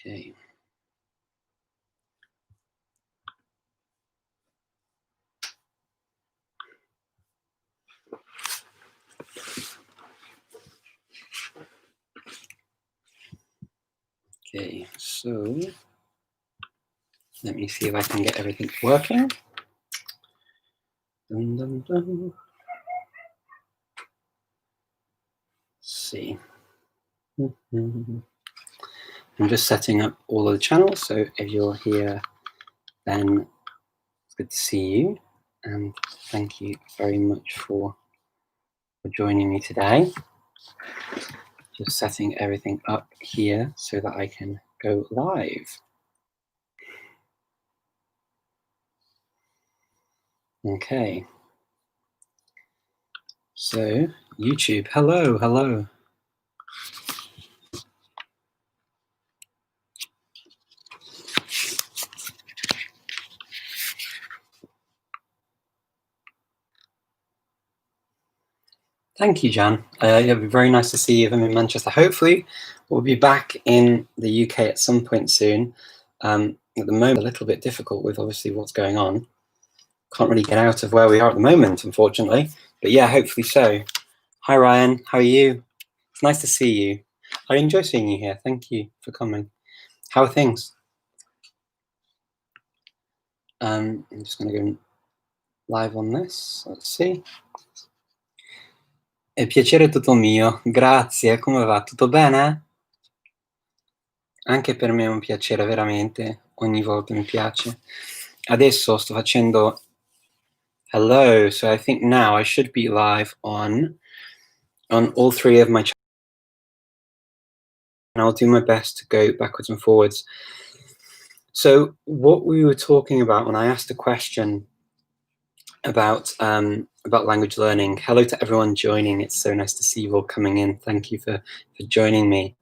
Okay. Okay, so let me see if I can get everything working. Dun, dun, dun. Let's see. I'm just setting up all of the channels, so if you're here, then it's good to see you, and thank you very much for joining me today. Just setting everything up here so that I can go live. Okay. So, YouTube, hello, hello. Thank you, Jan. It'll be very nice to see you. I'm in Manchester. Hopefully, we'll be back in the UK at some point soon. At the moment, a little bit difficult with obviously what's going on. Can't really get out of where we are at the moment, unfortunately. But yeah, hopefully so. Hi, Ryan. How are you? It's nice to see you. I enjoy seeing you here. Thank you for coming. How are things? I'm just going to go live on this. Let's see. È piacere tutto mio. Grazie. Come va? Tutto bene? Anche per me è un piacere, veramente. Ogni volta mi piace. Adesso sto facendo hello, so I think now I should be live on all three of my channels. And I'll do my best to go backwards and forwards. So what we were talking about when I asked a question about language learning. Hello to everyone joining. It's so nice to see you all coming in. Thank you for joining me.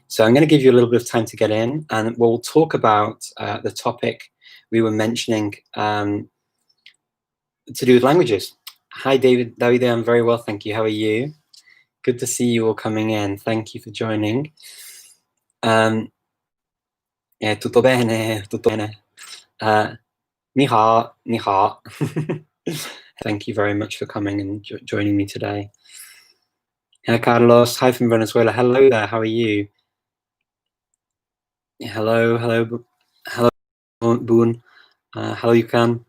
So I'm going to give you a little bit of time to get in, and we'll talk about the topic we were mentioning to do with languages. Hi, David. Davide, I'm very well, thank you. How are you? Good to see you all coming in. Thank you for joining. Tutto bene, tutto bene. Ni hao, ni hao. Thank you very much for coming and joining me today. Hi, Carlos. Hi from Venezuela. Hello there. How are you? Hello, hello, hello, Boone. Hello, Yukon.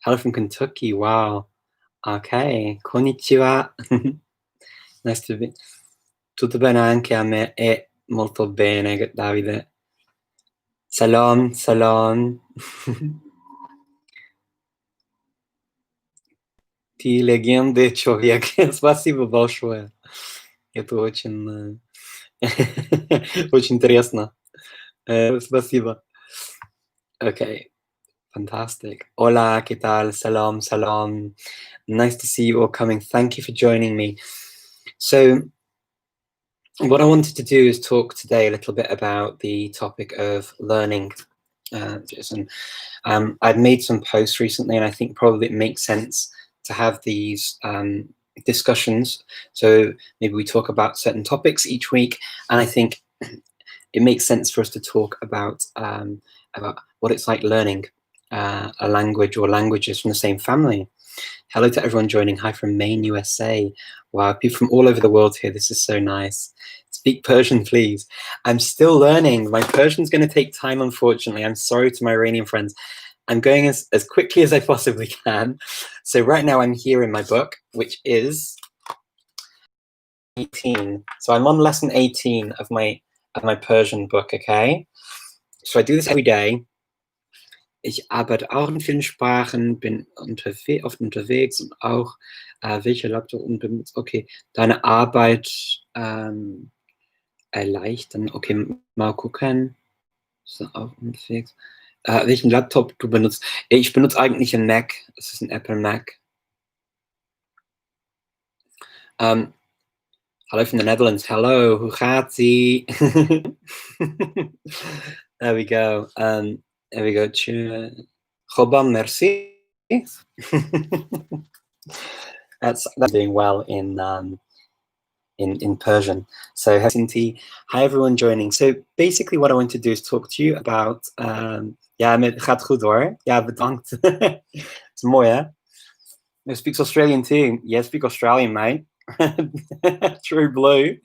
Hello from Kentucky. Wow. Okay. Konnichiwa. Nice to be. Tutto bene anche a me. Molto bene, Davide. Salam, salam. Ты легенды человека. Спасибо большое. Это очень, очень интересно. Спасибо. Okay, fantastic. Hola, ¿qué tal? Salam, salam. Nice to see you all coming. Thank you for joining me. So, what I wanted to do is talk today a little bit about the topic of learning. I've made some posts recently, and I think probably it makes sense to have these discussions. So maybe we talk about certain topics each week, and I think it makes sense for us to talk about what it's like learning a language or languages from the same family. Hello to everyone joining. Hi from Maine, USA. Wow, people from all over the world here. This is so nice. Speak Persian, please. I'm still learning. My Persian's going to take time, unfortunately. I'm sorry to my Iranian friends. I'm going as quickly as I possibly can. So right now I'm here in my book, which is 18. So I'm on lesson 18 of my Persian book, okay? So I do this every day. Ich arbeite auch in vielen Sprachen, bin oft unterwegs und auch welche Laptop und benutze. Okay, deine Arbeit erleichtern. Okay, mal gucken. Ist auch unterwegs. Welchen Laptop du benutzt? Ich benutze eigentlich einen Mac. Es ist ein Apple Mac. Hello from the Netherlands. Hello, hoe gaat ie? There we go. There we go. Chobam, merci. That's doing well in in Persian. So Sinti, hi everyone joining. So basically what I want to do is talk to you about ja, het gaat goed hoor. Ja, bedankt. It's mooi hè? It speaks Australian too. Yeah, speak Australian, mate. True blue.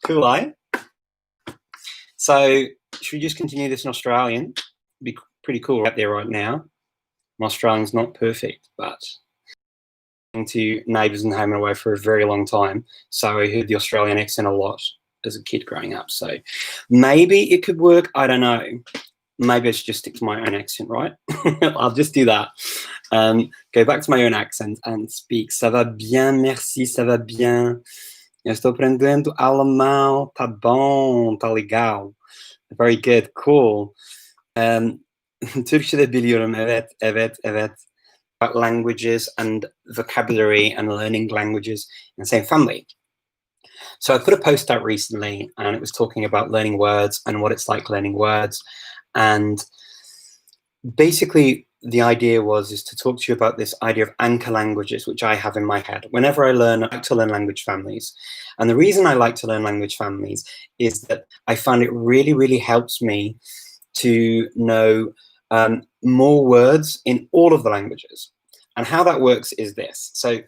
Cool, eh? So should we just continue this in Australian? It'd be pretty cool out there right now. My Australian's not perfect, but to neighbours and home and away for a very long time, so I heard the Australian accent a lot as a kid growing up. So maybe it could work. I don't know. Maybe I should just stick to my own accent, right? I'll just do that. Go back to my own accent and speak. Ça va bien, merci, ça va bien. Eu estou aprendendo alemão. Tá bom, tá legal. Very good, cool. Türkçe de biliyorum. Evet, evet, evet. About languages and vocabulary and learning languages in the same family. So I put a post out recently and it was talking about learning words and what it's like learning words. And basically the idea is to talk to you about this idea of anchor languages, which I have in my head. Whenever I like to learn language families. And the reason I like to learn language families is that I find it really, really helps me to know more words in all of the languages. And how that works is this. So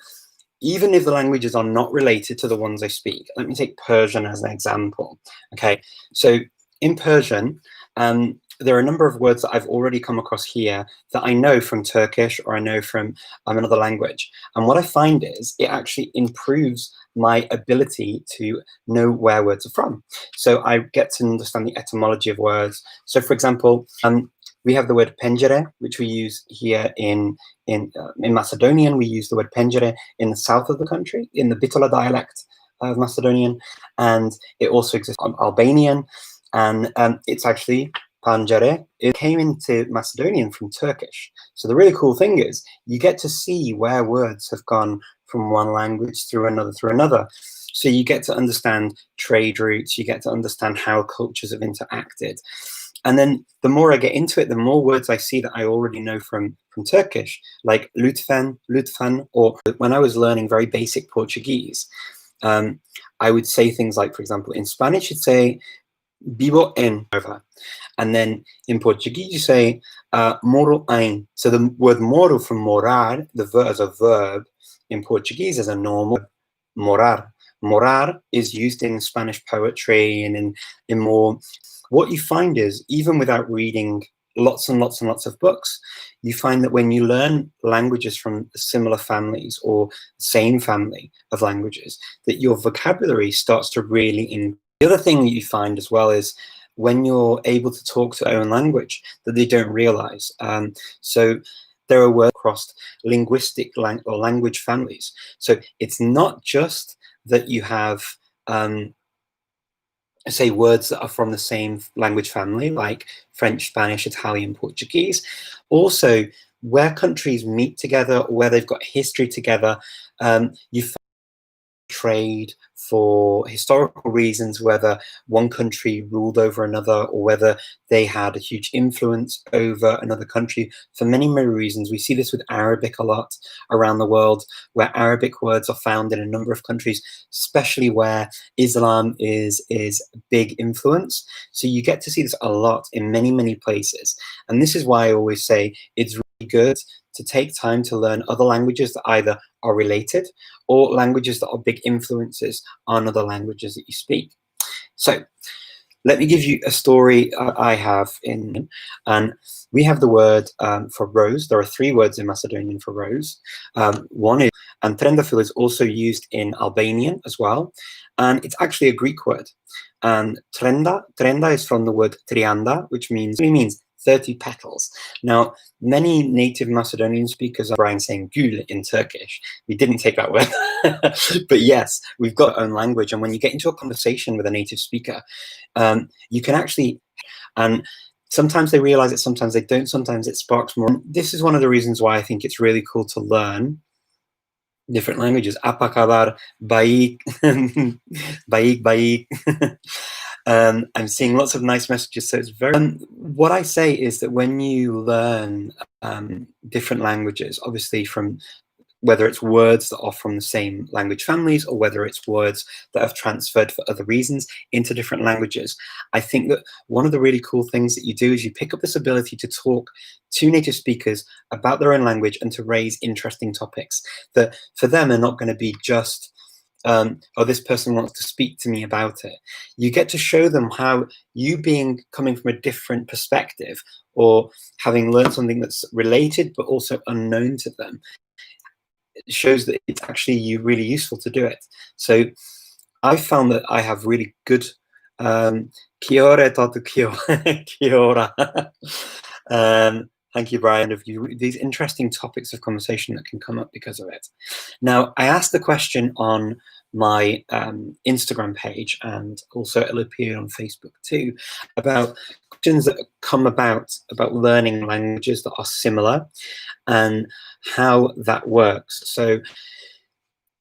even if the languages are not related to the ones I speak, let me take Persian as an example. Okay, so in Persian, there are a number of words that I've already come across here that I know from Turkish or I know from another language. And what I find is it actually improves my ability to know where words are from. So I get to understand the etymology of words. So for example, we have the word pencere, which we use here in Macedonian. We use the word pencere in the south of the country, in the Bitola dialect of Macedonian. And it also exists on Albanian. And it's actually pancere. It came into Macedonian from Turkish. So the really cool thing is you get to see where words have gone from one language through another. So you get to understand trade routes, you get to understand how cultures have interacted. And then the more I get into it, the more words I see that I already know from Turkish, like lütfen, or when I was learning very basic Portuguese, I would say things like, for example, in Spanish, you'd say vivo en over. And then in Portuguese, you say moro em. So the word moro from morar, as a verb in Portuguese is a normal morar. Morar is used in Spanish poetry and in more. What you find is, even without reading lots and lots and lots of books, you find that when you learn languages from similar families or same family of languages, that your vocabulary starts to really increase. The other thing that you find as well is when you're able to talk to their own language that they don't realize. So there are words across linguistic or language families. So it's not just that you have say words that are from the same language family, like French, Spanish, Italian, Portuguese. Also, where countries meet together, or where they've got history together, you find trade for historical reasons, whether one country ruled over another or whether they had a huge influence over another country for many, many reasons. We see this with Arabic a lot around the world, where Arabic words are found in a number of countries, especially where Islam is a big influence. So you get to see this a lot in many, many places. And this is why I always say it's really good to take time to learn other languages that either are related or languages that are big influences on other languages that you speak. So let me give you a story I have in, and we have the word for rose. There are 3 words in Macedonian for rose. One is, and trendafil is also used in Albanian as well. And it's actually a Greek word. And trenda is from the word trianda, which means 30 petals. Now, many native Macedonian speakers are Brian saying gül in Turkish. We didn't take that word. But yes, we've got our own language. And when you get into a conversation with a native speaker, you can actually, and sometimes they realize it, sometimes they don't, sometimes it sparks more. This is one of the reasons why I think it's really cool to learn different languages. Apa kabar, baik, baik. I'm seeing lots of nice messages, so it's very. What I say is that when you learn different languages, obviously from whether it's words that are from the same language families or whether it's words that have transferred for other reasons into different languages. I think that one of the really cool things that you do is you pick up this ability to talk to native speakers about their own language and to raise interesting topics that for them are not going to be just, oh, this person wants to speak to me about it. You get to show them how you coming from a different perspective or having learned something that's related but also unknown to them, it shows that it's actually really useful to do it. So I found that I have really good kia ora tatu kia ora. Thank you, Brian, of these interesting topics of conversation that can come up because of it. Now, I asked the question on my Instagram page, and also it'll appear on Facebook too, about questions that come about learning languages that are similar and how that works. So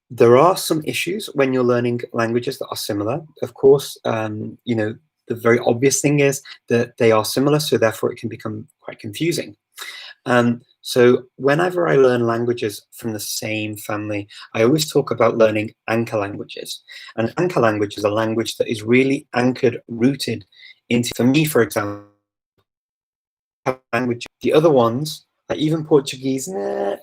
there are some issues when you're learning languages that are similar. Of course, you know, the very obvious thing is that they are similar, so therefore it can become quite confusing. So whenever I learn languages from the same family, I always talk about learning anchor languages. An anchor language is a language that is really anchored, rooted into, for me, for example, language. The other ones, like even Portuguese,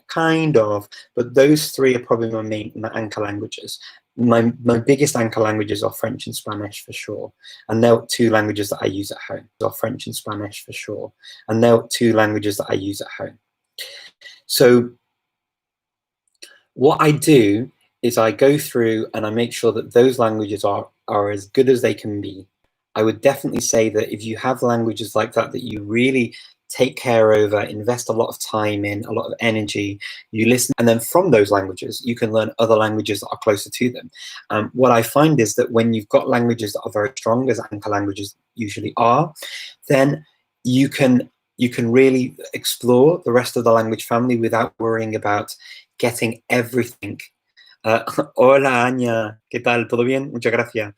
kind of, but those three are probably my anchor languages. My biggest anchor languages are French and Spanish for sure, and they're two languages that I use at home. Are French and Spanish for sure, and they're two languages that I use at home. So what I do is I go through and I make sure that those languages are as good as they can be. I would definitely say that if you have languages like that that you really take care over, invest a lot of time in, a lot of energy, you listen, and then from those languages, you can learn other languages that are closer to them. What I find is that when you've got languages that are very strong, as anchor languages usually are, then you can really explore the rest of the language family without worrying about getting everything. Hola, Anya, ¿qué tal? ¿Todo bien? Muchas gracias.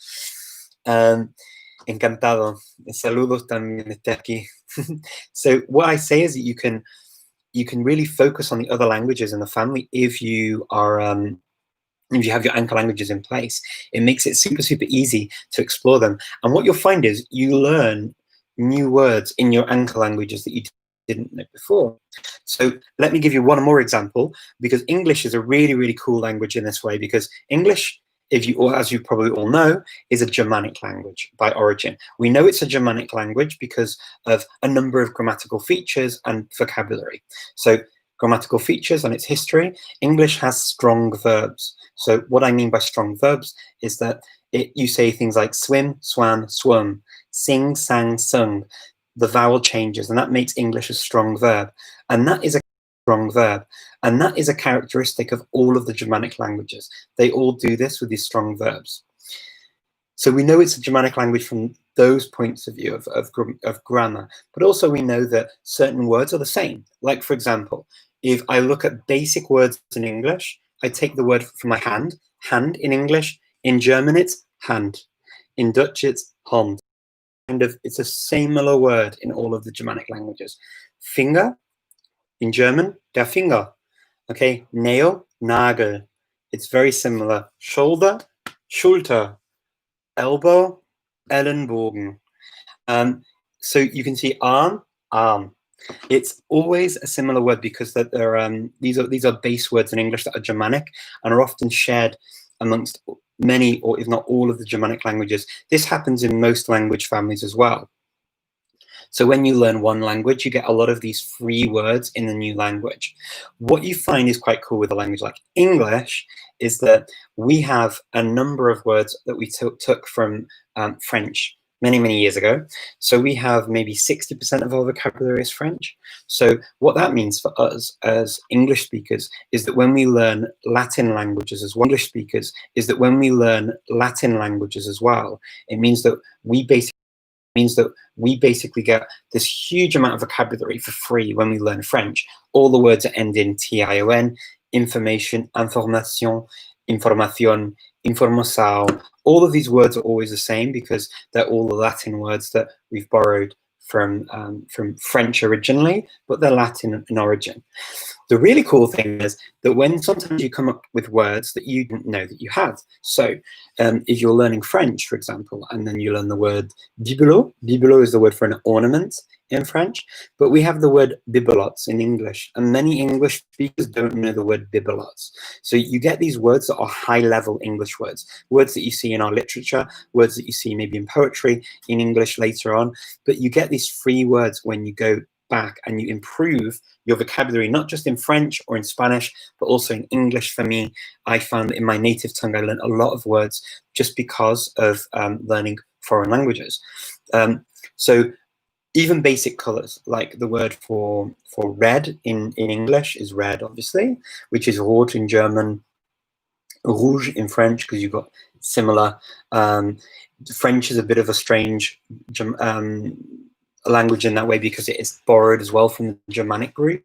Encantado. Saludos también esté aquí. So what I say is that you can really focus on the other languages in the family if you are if you have your anchor languages in place. It makes it super easy to explore them. And what you'll find is you learn new words in your anchor languages that you didn't know before. So let me give you one more example, because English is a really cool language in this way, because English, as you probably all know, is a Germanic language by origin. We know it's a Germanic language because of a number of grammatical features and vocabulary. So grammatical features and its history, English has strong verbs. So what I mean by strong verbs is that you say things like swim, swam, swum, sing, sang, sung. The vowel changes, and that makes English a strong verb. And that is a strong verb. And that is a characteristic of all of the Germanic languages. They all do this with these strong verbs. So we know it's a Germanic language from those points of view of grammar, but also we know that certain words are the same. Like, for example, if I look at basic words in English, I take the word from my hand in English. In German, it's hand. In Dutch, it's hand. It's a similar word in all of the Germanic languages. Finger, in German, der Finger. Okay, nail, Nagel. It's very similar. Shoulder, Schulter. Elbow, Ellenbogen. So you can see arm, arm. It's always a similar word because that these are base words in English that are Germanic and are often shared amongst many, or if not all, of the Germanic languages. This happens in most language families as well. So when you learn one language, you get a lot of these free words in the new language. What you find is quite cool with a language like English is that we have a number of words that we took from French many years ago. So we have maybe 60% of our vocabulary is French. So what that means for us as English speakers is that when we learn Latin languages as well, it means that we basically get this huge amount of vocabulary for free when we learn French. All the words that end in tion, information, information, información, informação. All of these words are always the same because they're all the Latin words that we've borrowed from French originally, but they're Latin in origin. The really cool thing is that when sometimes you come up with words that you didn't know that you had. So if you're learning French, for example, and then you learn the word bibelot. Bibelot is the word for an ornament in French, but we have the word bibelots in English, and many English speakers don't know the word bibelots. So you get these words that are high-level English words, words that you see in our literature, words that you see maybe in poetry, in English later on, but you get these free words when you go back and you improve your vocabulary, not just in French or in Spanish, but also in English. For me, I found that in my native tongue, I learned a lot of words just because of learning foreign languages. So even basic colors, like the word for red in English is red, obviously, which is rot in German, rouge in French, because you've got similar. French is a bit of a strange language in that way because it is borrowed as well from the Germanic group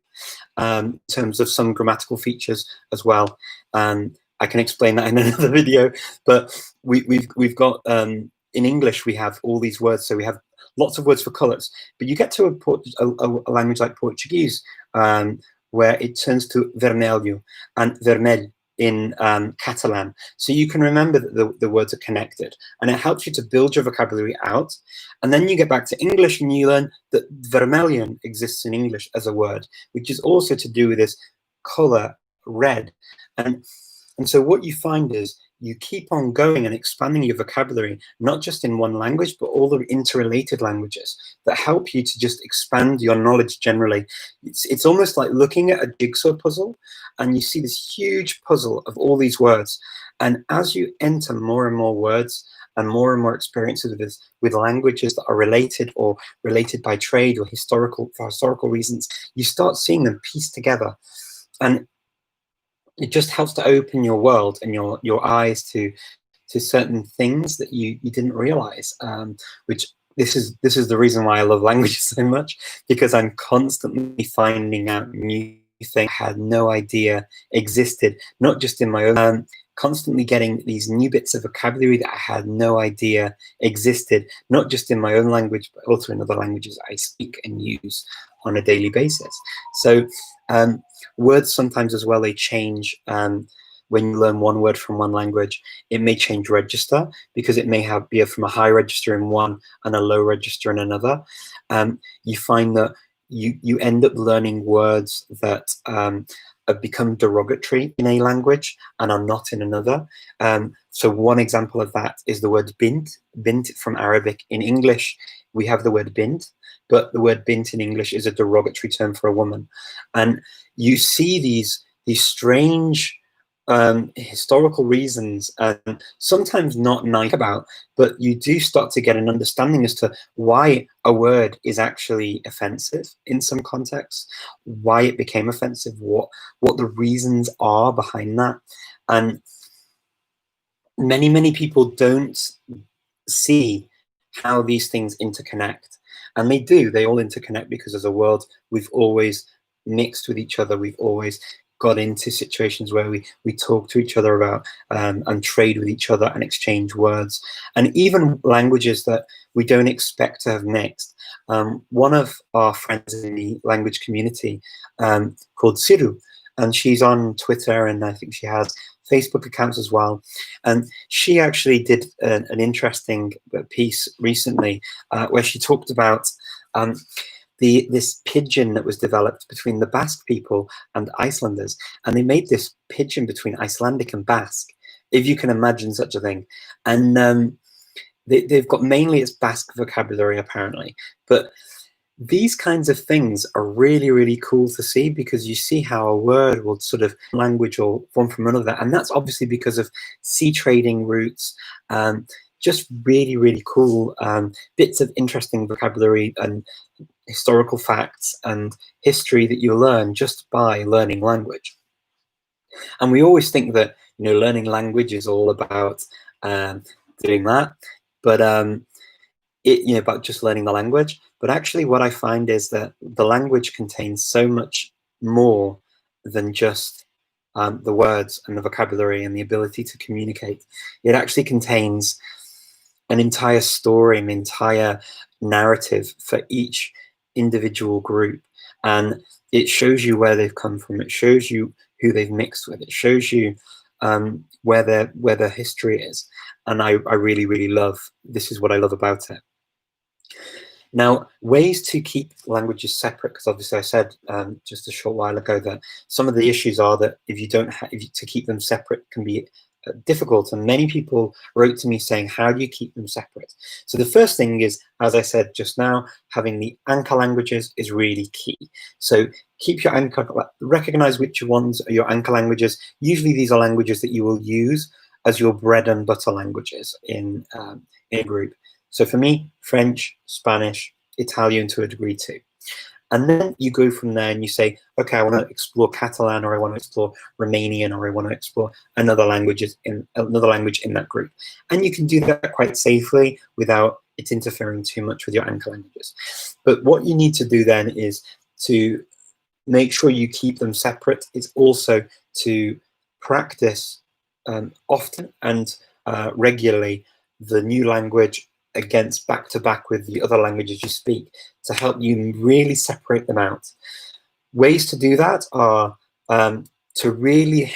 in terms of some grammatical features as well. I can explain that in another video, but we've got in English we have all these words, so we have lots of words for colors, but you get to a language like Portuguese where it turns to vermelho and vermelho in Catalan. So you can remember that the words are connected, and it helps you to build your vocabulary out. And then you get back to English and you learn that vermilion exists in English as a word, which is also to do with this color, red. And so what you find is you keep on going and expanding your vocabulary, not just in one language, but all the interrelated languages that help you to just expand your knowledge generally. It's almost like looking at a jigsaw puzzle, and you see this huge puzzle of all these words. And as you enter more and more words and more experiences with languages that are related or related by trade or for historical reasons, you start seeing them pieced together. And it just helps to open your world and your eyes to certain things that you didn't realize. Which this is the reason why I love languages so much, because I'm constantly finding out new things I had no idea existed, not just in my own. Constantly getting these new bits of vocabulary that I had no idea existed, not just in my own language, but also in other languages I speak and use on a daily basis. So words sometimes as well, they change. When you learn one word from one language, it may change register because it may be from a high register in one and a low register in another. You find that you end up learning words that have become derogatory in a language and are not in another. So one example of that is the word bint from Arabic. In English, we have the word bint, but the word bint in English is a derogatory term for a woman. And you see these strange historical reasons, and sometimes not nice about, but you do start to get an understanding as to why a word is actually offensive in some contexts, why it became offensive, what the reasons are behind that. And many people don't see how these things interconnect, and they all interconnect because as a world we've always mixed with each other. We've always got into situations where we talk to each other about and trade with each other and exchange words, and even languages that we don't expect to have mixed. One of our friends in the language community called Siru, and she's on Twitter, and I think she has Facebook accounts as well. And she actually did an interesting piece recently where she talked about this pidgin that was developed between the Basque people and Icelanders, and they made this pidgin between Icelandic and Basque, if you can imagine such a thing. And they've got mainly its Basque vocabulary apparently, but these kinds of things are really cool to see, because you see how a word will sort of language or one from another, and that's obviously because of sea trading routes. Just really cool bits of interesting vocabulary and historical facts and history that you learn just by learning language. And we always think that learning language is all about doing that, but about just learning the language. But actually what I find is that the language contains so much more than just the words and the vocabulary and the ability to communicate. It actually contains an entire story, an entire narrative for each individual group, and it shows you where they've come from. It shows you who they've mixed with. It shows you where their history is, and I really, really love. This is what I love about it. Now, ways to keep languages separate, because obviously I said just a short while ago that some of the issues are that if you don't have, to keep them separate can be difficult, and many people wrote to me saying, how do you keep them separate? So the first thing is, as I said just now, having the anchor languages is really key. So keep your anchor, recognize which ones are your anchor languages. Usually these are languages that you will use as your bread and butter languages in a group. So for me, French, Spanish, Italian to a degree too. And then you go from there and you say, okay, I want to explore Catalan, or I want to explore Romanian, or I want to explore another language in that group. And you can do that quite safely without it interfering too much with your anchor languages. But what you need to do then is to make sure you keep them separate. It's also to practice often and regularly the new language against back-to-back with the other languages you speak, to help you really separate them out. Ways to do that are to really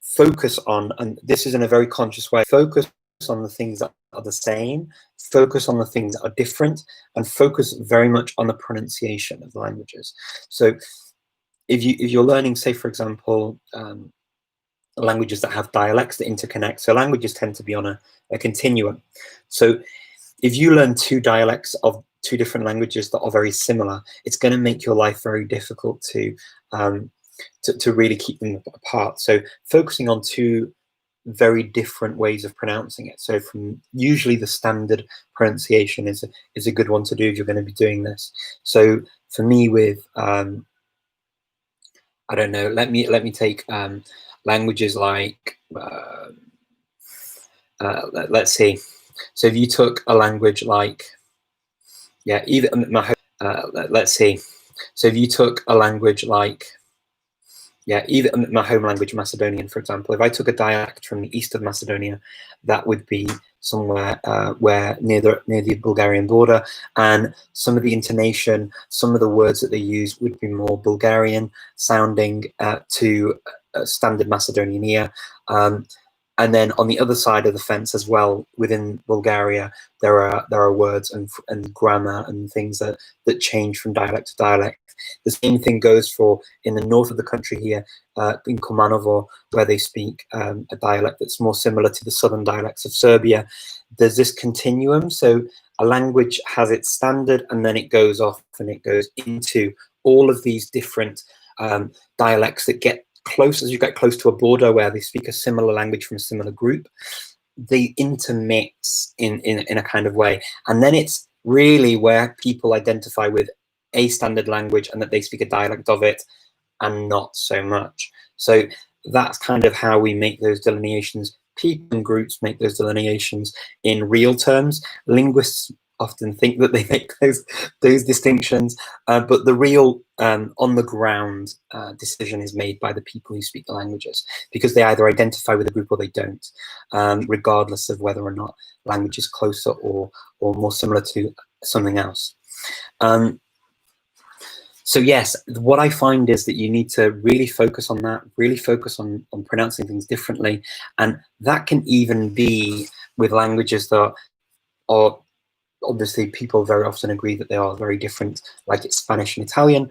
focus on, and this is in a very conscious way, focus on the things that are the same, focus on the things that are different, and focus very much on the pronunciation of the languages. So if you're learning, say for example, languages that have dialects that interconnect, so languages tend to be on a continuum. So if you learn two dialects of two different languages that are very similar, it's going to make your life very difficult to really keep them apart. So focusing on two very different ways of pronouncing it. So from usually the standard pronunciation is a good one to do if you're going to be doing this. So for me, with I don't know, let me take languages like let's see. So if you took a language like, let's see. So if you took a language like, even my home language, Macedonian, for example, if I took a dialect from the east of Macedonia, that would be somewhere where near the Bulgarian border, and some of the intonation, some of the words that they use would be more Bulgarian sounding to standard Macedonian ear. And then on the other side of the fence as well, within Bulgaria, there are words and grammar and things that change from dialect to dialect. The same thing goes for in the north of the country here, in Kumanovo, where they speak a dialect that's more similar to the southern dialects of Serbia. There's this continuum. So a language has its standard, and then it goes off and it goes into all of these different dialects that get close. As you get close to a border where they speak a similar language from a similar group, they intermix in a kind of way. And then it's really where people identify with a standard language and that they speak a dialect of it and not so much. So that's kind of how we make those delineations. People and groups make those delineations in real terms. Linguists often think that they make those distinctions, but the real on the ground decision is made by the people who speak the languages, because they either identify with a group or they don't, regardless of whether or not language is closer or more similar to something else. So yes, what I find is that you need to really focus on that, really focus on pronouncing things differently, and that can even be with languages that are obviously people very often agree that they are very different, like it's Spanish and Italian.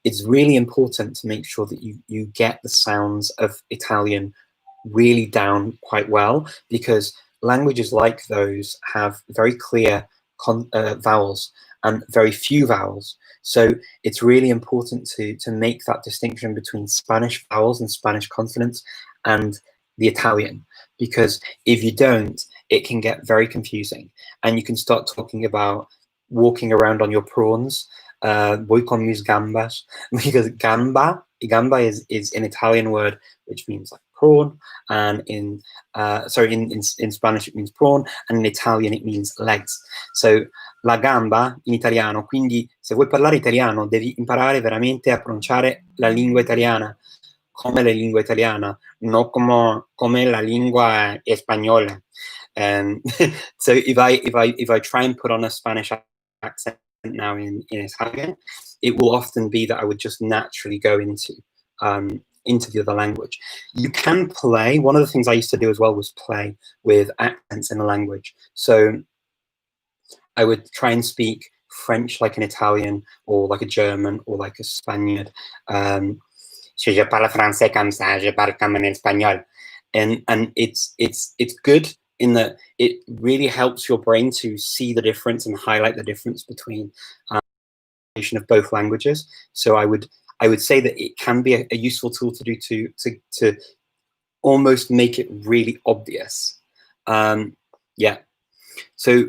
It's really important to make sure that you get the sounds of Italian really down quite well, because languages like those have very clear vowels and very few vowels. So it's really important to make that distinction between Spanish vowels and Spanish consonants and the Italian, because if you don't, it can get very confusing, and you can start talking about walking around on your prawns. Voy con mis gambas, because gamba is an Italian word which means like prawn, and in Spanish it means prawn, and in Italian it means legs. So la gamba in italiano, quindi se vuoi parlare italiano devi imparare veramente a pronunciare la lingua italiana come la lingua italiana, no come la lingua española. So if I try and put on a Spanish accent now in Italian, it will often be that I would just naturally go into the other language. You can play. One of the things I used to do as well was play with accents in a language. So I would try and speak French like an Italian, or like a German, or like a Spaniard. Si je parle français comme ça, je parle comme un espagnol. And it's good in that it really helps your brain to see the difference and highlight the difference between of both languages. So I would say that it can be a useful tool to do to almost make it really obvious. Yeah. So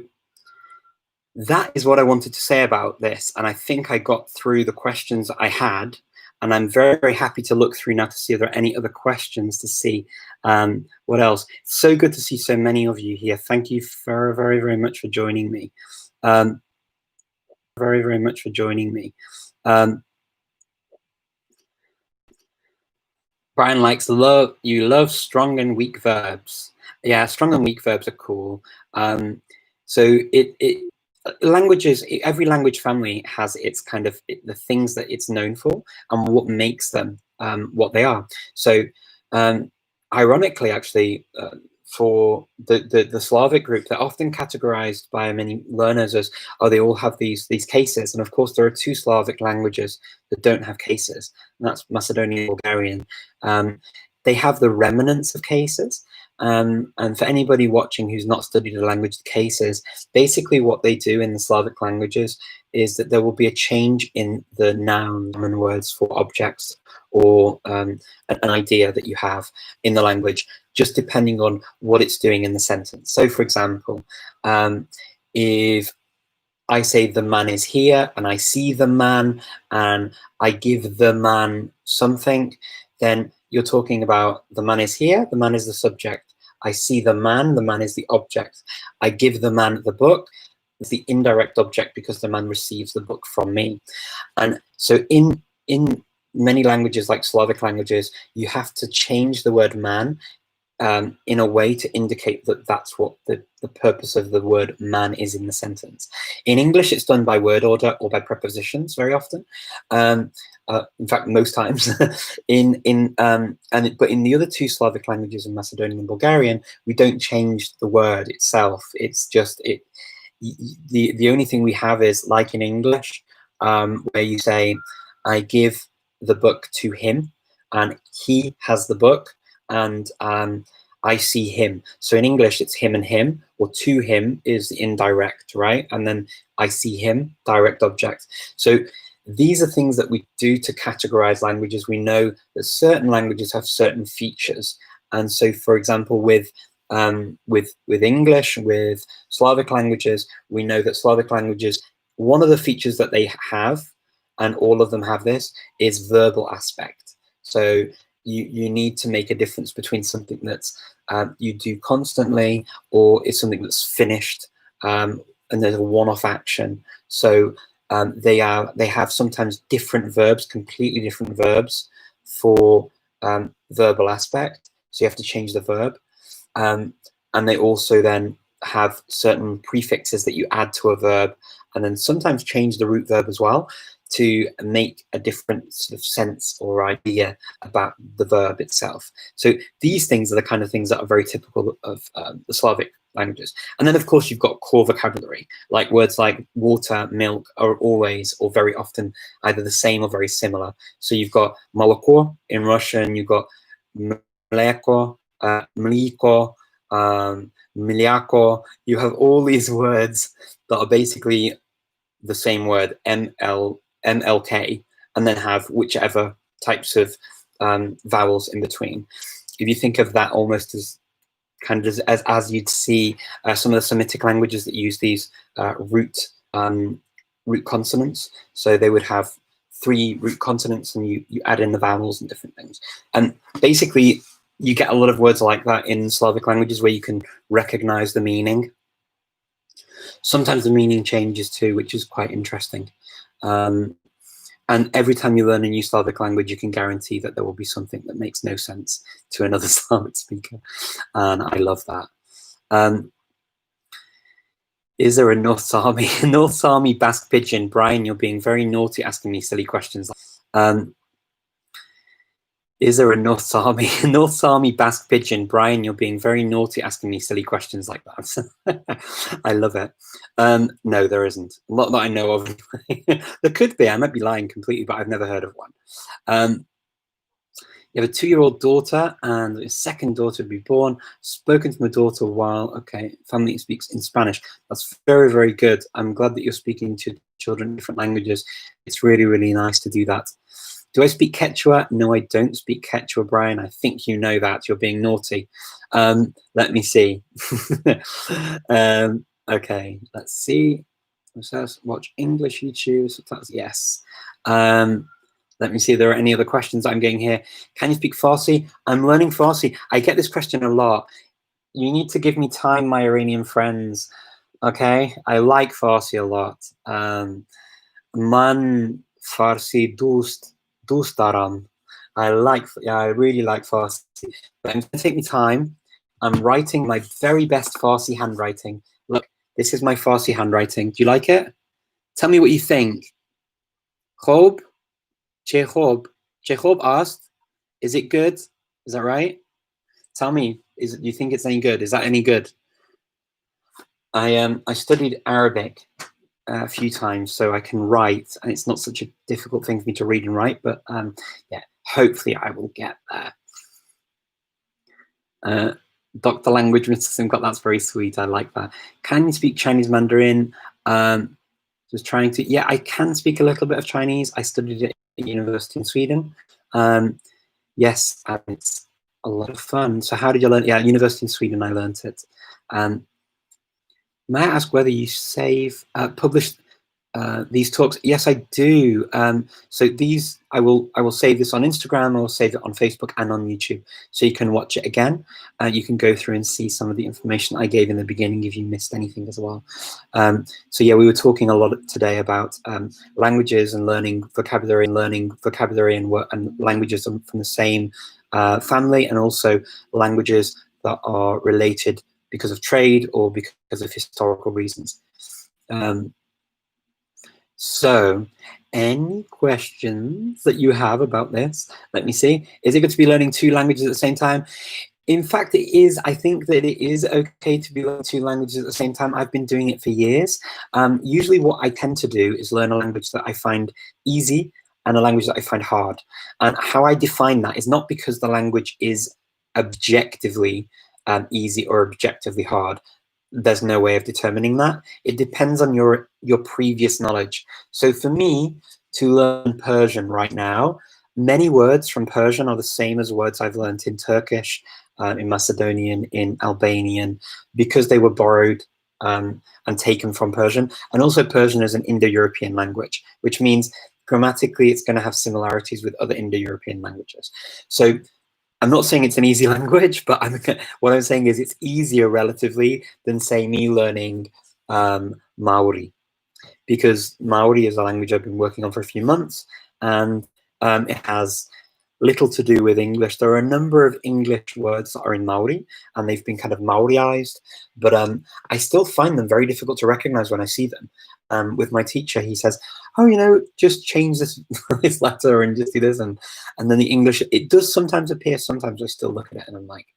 that is what I wanted to say about this. And I think I got through the questions I had. And I'm very, very happy to look through now to see if there are any other questions, to see what else. It's so good to see so many of you here. Thank you very, very, very much for joining me. Very, very much for joining me. Brian likes you love strong and weak verbs. Yeah, strong and weak verbs are cool. So languages, every language family has its kind of the things that it's known for and what makes them what they are. So ironically, actually, for the Slavic group, they're often categorized by many learners as, oh, they all have these cases. And of course, there are two Slavic languages that don't have cases, and that's Macedonian and Bulgarian. They have the remnants of cases. And for anybody watching who's not studied a language, cases, basically what they do in the Slavic languages is that there will be a change in the noun and words for objects or an idea that you have in the language, just depending on what it's doing in the sentence. So, for example, if I say the man is here and I see the man and I give the man something, then you're talking about the man is here, the man is the subject. I see the man is the object. I give the man the book, it's the indirect object because the man receives the book from me. And so in many languages, like Slavic languages, you have to change the word man in a way to indicate that that's what the purpose of the word man is in the sentence. In English, it's done by word order or by prepositions very often. In fact, most times. But in the other two Slavic languages, in Macedonian and Bulgarian, we don't change the word itself. It's just the only thing we have is, like in English, where you say, I give the book to him, and he has the book, and I see him. So in English, it's him and him, or to him is indirect, right? And then I see him, direct object. So these are things that we do to categorize languages. We know that certain languages have certain features. And so, for example, with English, with Slavic languages, we know that Slavic languages, one of the features that they have, and all of them have this, is verbal aspect. So you need to make a difference between something that's you do constantly, or it's something that's finished, and there's a one-off action. So they have sometimes different verbs, completely different verbs for verbal aspect. So you have to change the verb. And they also then have certain prefixes that you add to a verb, and then sometimes change the root verb as well to make a different sort of sense or idea about the verb itself. So these things are the kind of things that are very typical of the Slavic languages. And then, of course, you've got core vocabulary, like words like water, milk are always or very often either the same or very similar. So you've got молоко in Russian, you've got mleko, mliko, mliako. You have all these words that are basically the same word, MLK, and then have whichever types of vowels in between. If you think of that almost as kind of as you'd see some of the Semitic languages that use these root consonants, so they would have 3 root consonants, and you add in the vowels and different things. And basically, you get a lot of words like that in Slavic languages where you can recognize the meaning. Sometimes the meaning changes too, which is quite interesting. And every time you learn a new Slavic language, you can guarantee that there will be something that makes no sense to another Slavic speaker. And I love that. Is there a North Sami North Sami Basque pigeon? Brian, you're being very naughty asking me silly questions. Is there a North Sami North Sami Basque pigeon? Brian, you're being very naughty asking me silly questions like that. I love it. No, there isn't. Not that I know of. There could be. I might be lying completely, but I've never heard of one. You have a 2-year-old daughter, and a second daughter to be born. Spoken to my daughter while, okay, family speaks in Spanish. That's very, very good. I'm glad that you're speaking to children in different languages. It's really, really nice to do that. Do I speak Quechua? No, I don't speak Quechua, Brian. I think you know that. You're being naughty. Let me see. Okay, let's see. It says watch English YouTube. Subtitles, yes. Let me see if there are any other questions I'm getting here. Can you speak Farsi? I'm learning Farsi. I get this question a lot. You need to give me time, my Iranian friends. Okay, I like Farsi a lot. Man Farsi dost daram. I really like Farsi. But it's gonna take me time. I'm writing my very best Farsi handwriting. Look, this is my Farsi handwriting. Do you like it? Tell me what you think. Khob? Chekhov asked, is it good? Is that right? Tell me, do you think it's any good? Is that any good? I studied Arabic a few times, so I can write, and it's not such a difficult thing for me to read and write, but yeah, hopefully I will get there. Dr. Language, Mr. Simcott, that's very sweet. I like that. Can you speak Chinese Mandarin? Just trying to, yeah, I can speak a little bit of Chinese. I studied it at university in Sweden. Yes, and it's a lot of fun. So how did you learn? Yeah, university in Sweden, I learned it. May I ask whether you publish these talks? Yes, I do. So these, I will save this on Instagram. I will save it on Facebook and on YouTube, so you can watch it again. You can go through and see some of the information I gave in the beginning if you missed anything as well. So yeah, we were talking a lot today about languages and learning vocabulary and languages from the same family, and also languages that are related because of trade or because of historical reasons. So, any questions that you have about this? Let me see. Is it good to be learning 2 languages at the same time? In fact, it is. I think that it is okay to be learning 2 languages at the same time. I've been doing it for years. Usually what I tend to do is learn a language that I find easy and a language that I find hard. And how I define that is not because the language is objectively easy or objectively hard. There's no way of determining that. It depends on your previous knowledge. So for me, to learn Persian right now, many words from Persian are the same as words I've learned in Turkish, in Macedonian, in Albanian, because they were borrowed and taken from Persian. And also Persian is an Indo-European language, which means grammatically it's going to have similarities with other Indo-European languages. So I'm not saying it's an easy language, but what I'm saying is it's easier relatively than, say, me learning Maori, because Maori is a language I've been working on for a few months, and it has little to do with English. There are a number of English words that are in Maori, and they've been kind of Maoriized, but I still find them very difficult to recognize when I see them. With my teacher, he says, oh, just change this this letter and just do this, and then the English, it does sometimes appear. Sometimes I still look at it and I'm like,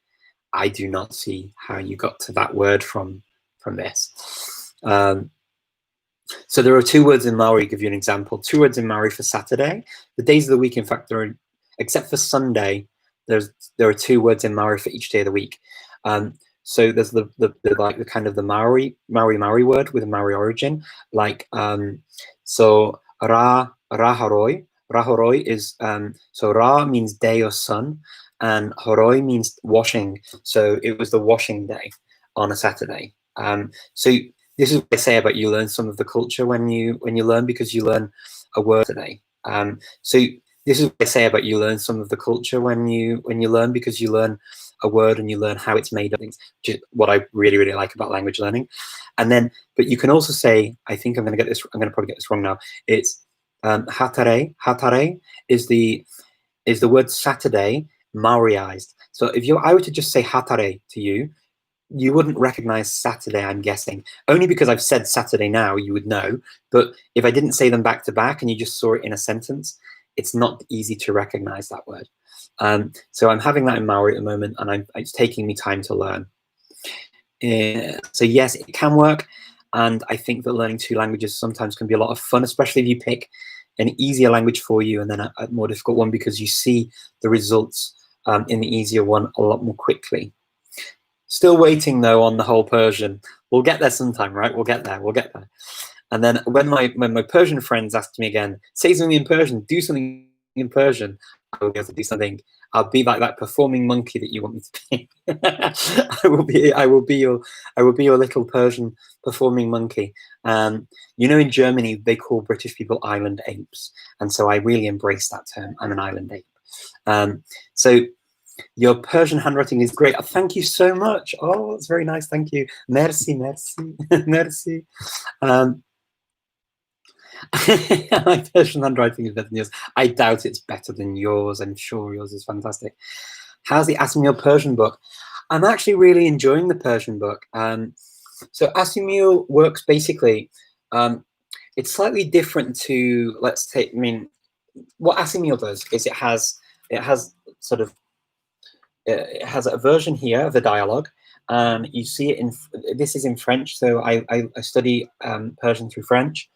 I do not see how you got to that word from this. So there are 2 words in Maori. Give you an example. 2 words in Maori for Saturday. The days of the week, in fact, there are, except for Sunday, there are 2 words in Maori for each day of the week. So there's the kind of the Maori word with a Maori origin, like so Rahoroi is so Ra means day or sun, and Horoi means washing. So it was the washing day on a Saturday. So this is what I say about you learn some of the culture when you learn, because you learn a word today. So this is what I say about you learn some of the culture when you learn, because you learn a word and you learn how it's made of things, which is what I really, really like about language learning. And then, but you can also say, I think I'm going to probably get this wrong now. It's hatare. Hatare is the word Saturday Maoriized. So if I were to just say hatare to you, you wouldn't recognize Saturday, I'm guessing. Only because I've said Saturday now, you would know. But if I didn't say them back to back and you just saw it in a sentence, it's not easy to recognize that word. So I'm having that in Maori at the moment, and it's taking me time to learn. So yes, it can work. And I think that learning two languages sometimes can be a lot of fun, especially if you pick an easier language for you and then a more difficult one, because you see the results in the easier one a lot more quickly. Still waiting though on the whole Persian. We'll get there sometime, right? We'll get there. We'll get there. And then when my Persian friends asked me again, say something in Persian, do something in Persian, I will be able to do something. I'll be like that performing monkey that you want me to be. I will be your little Persian performing monkey. You know, in Germany they call British people island apes, and so I really embrace that term. I'm an island ape. So your Persian handwriting is great. Thank you so much. Oh, it's very nice. Thank you. Merci, merci, merci. My Persian handwriting is better than yours. I doubt it's better than yours. I'm sure yours is fantastic. How's the Asimil Persian book? I'm actually really enjoying the Persian book. So Asimil works basically, it's slightly different to, let's take, I mean, what Asimil does is it has sort of, it has a version here of the dialogue. You see it this is in French. So I study Persian through French.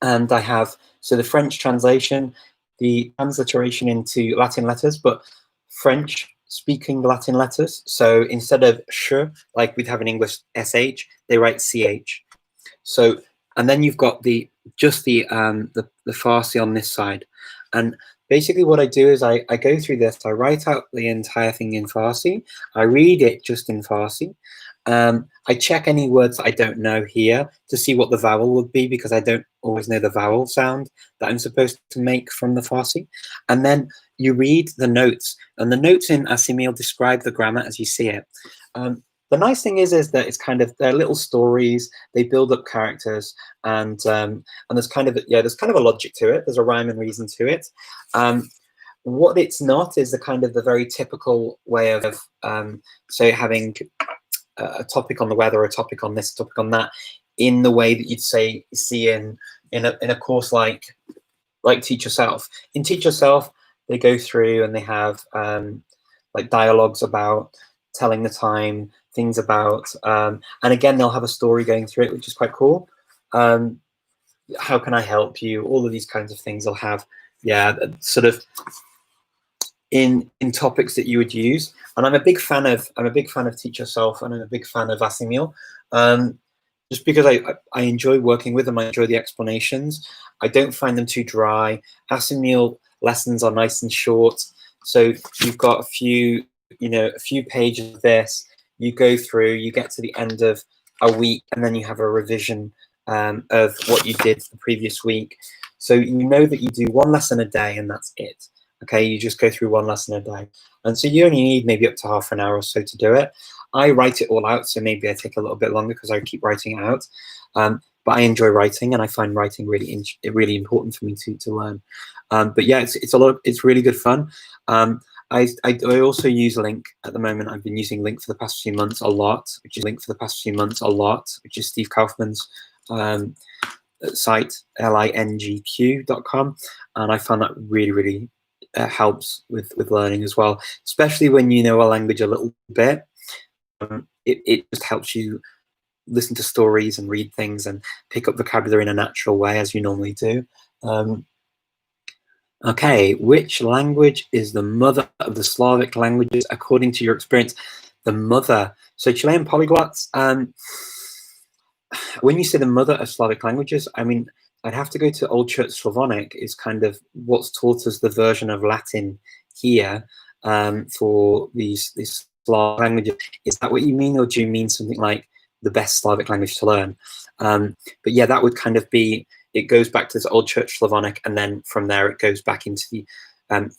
And I have, so the French translation, the transliteration into Latin letters, but French speaking Latin letters. So instead of sh, like we'd have in English sh, they write ch. So, and then you've got just the Farsi on this side. And basically what I do is I go through this, I write out the entire thing in Farsi, I read it just in Farsi. I check any words that I don't know here to see what the vowel would be, because I don't always know the vowel sound that I'm supposed to make from the Farsi. And then you read the notes, and the notes in Asimil describe the grammar as you see it. The nice thing is that it's kind of, they're little stories, they build up characters, and there's kind of, there's kind of a logic to it, there's a rhyme and reason to it. What it's not is the very typical way of, so having a topic on the weather, a topic on this, a topic on that, in the way that you'd see in a course like Teach Yourself. In Teach Yourself, they go through and they have like dialogues about telling the time, things about, and again, they'll have a story going through it, which is quite cool. How can I help you? All of these kinds of things they'll have, sort of in topics that you would use. And I'm a big fan of Teach Yourself, and I'm a big fan of Asimil, just because I enjoy working with them. I enjoy the explanations. I don't find them too dry. Asimil lessons are nice and short, so you've got a few pages of this. You go through, you get to the end of a week, and then you have a revision of what you did the previous week. So you know that you do one lesson a day, and that's it. Okay, you just go through one lesson a day. And so you only need maybe up to half an hour or so to do it. I write it all out, so maybe I take a little bit longer because I keep writing it out. But I enjoy writing, and I find writing really important for me to learn. But yeah, it's really good fun. I also use Link at the moment. I've been using Link for the past few months a lot, which is Steve Kaufman's site, lingq.com, and I found that really helps with learning as well, especially when you know a language a little bit. It just helps you listen to stories and read things and pick up vocabulary in a natural way, as you normally do. Okay, which language is the mother of the Slavic languages according to your experience? The mother. So Chilean polyglots, when you say the mother of Slavic languages, I mean, I'd have to go to Old Church Slavonic, is kind of what's taught as the version of Latin here for these Slavic languages. Is that what you mean, or do you mean something like the best Slavic language to learn? But yeah, that would kind of be, it goes back to this Old Church Slavonic, and then from there it goes back into the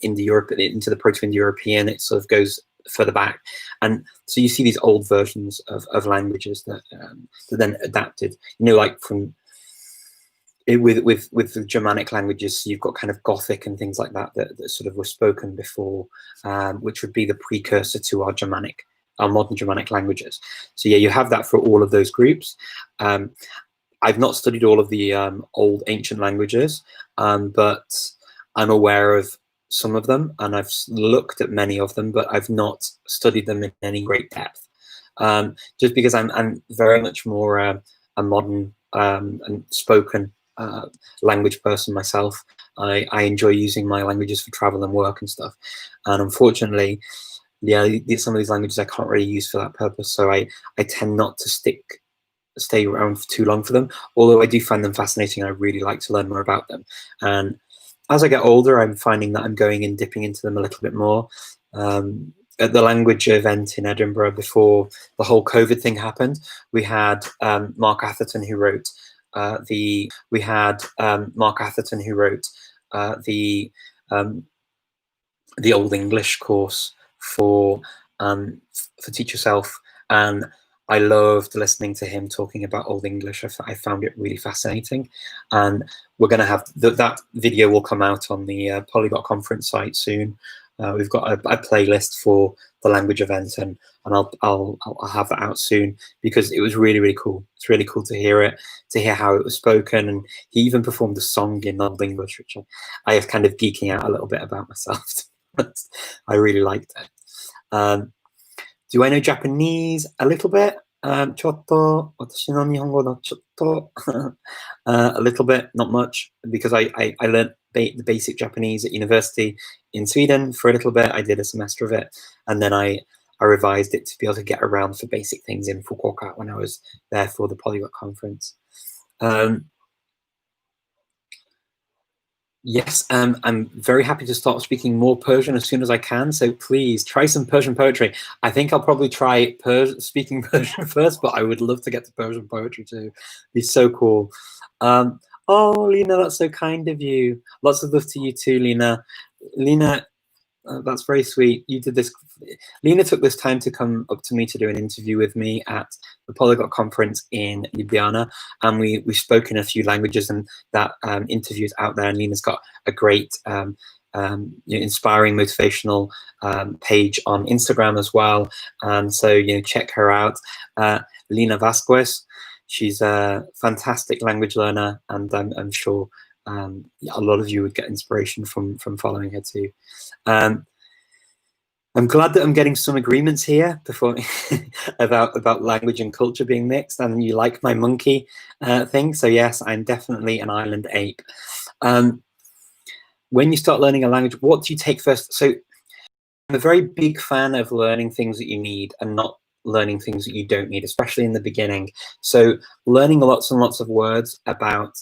into the Proto-Indo-European. It sort of goes further back, and so you see these old versions of languages that are then adapted. Like from with the Germanic languages, so you've got kind of Gothic and things like that that sort of were spoken before, which would be the precursor to our Germanic our modern Germanic languages. So yeah, you have that for all of those groups. I've not studied all of the old ancient languages, but I'm aware of some of them, and I've looked at many of them, but I've not studied them in any great depth. Just because I'm very much more a modern and spoken language person myself. I enjoy using my languages for travel and work and stuff, and unfortunately, yeah, some of these languages I can't really use for that purpose. So I tend not to stay around for too long for them. Although I do find them fascinating, I really like to learn more about them. And as I get older, I'm finding that I'm going and dipping into them a little bit more. At the language event in Edinburgh before the whole COVID thing happened, we had Mark Atherton who wrote the Old English course for Teach Yourself, and I loved listening to him talking about Old English. I found it really fascinating, and we're going to have that video will come out on the Polyglot Conference site soon. We've got a playlist for the language event, and I'll have that out soon, because it was really cool. It's really cool to hear how it was spoken, and he even performed a song in Old English, which I was kind of geeking out a little bit about myself. I really liked it. Do I know Japanese? A little bit. Chotto, watashi no nihongo no chotto. A little bit, not much, because I learned the basic Japanese at university in Sweden for a little bit. I did a semester of it, and then I revised it to be able to get around for basic things in Fukuoka when I was there for the Polyglot Conference. Yes, I'm very happy to start speaking more Persian as soon as I can. So please try some Persian poetry. I think I'll probably try speaking Persian first, but I would love to get to Persian poetry too. It'd be so cool. Oh, Lena, that's so kind of you. Lots of love to you too, Lena. Lena, that's very sweet. You did this. Lena took this time to come up to me to do an interview with me at the Polyglot Conference in Ljubljana, and we spoke in a few languages, and that interview's out there. And Lena's got a great, inspiring, motivational page on Instagram as well. And so check her out, Lena Vasquez. She's a fantastic language learner, and I'm sure a lot of you would get inspiration from following her too. I'm glad that I'm getting some agreements here before about language and culture being mixed, and you like my monkey thing. So yes, I'm definitely an island ape. When you start learning a language, what do you take first? So I'm a very big fan of learning things that you need and not learning things that you don't need, especially in the beginning. So learning lots and lots of words about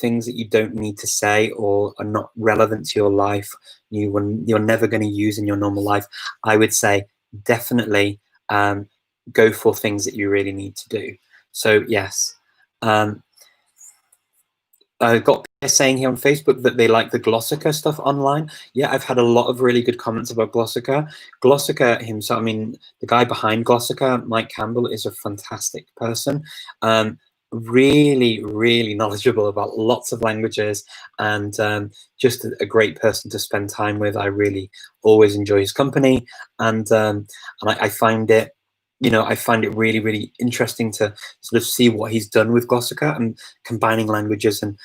things that you don't need to say or are not relevant to your life, you're never going to use in your normal life, I would say definitely go for things that you really need to do. So yes, I got people saying here on Facebook that they like the Glossika stuff online. Yeah, I've had a lot of really good comments about Glossika. Glossika himself, I mean, the guy behind Glossika, Mike Campbell, is a fantastic person. Really knowledgeable about lots of languages, and just a great person to spend time with. I really always enjoy his company, and I find it, I find it really interesting to sort of see what he's done with Glossika and combining languages and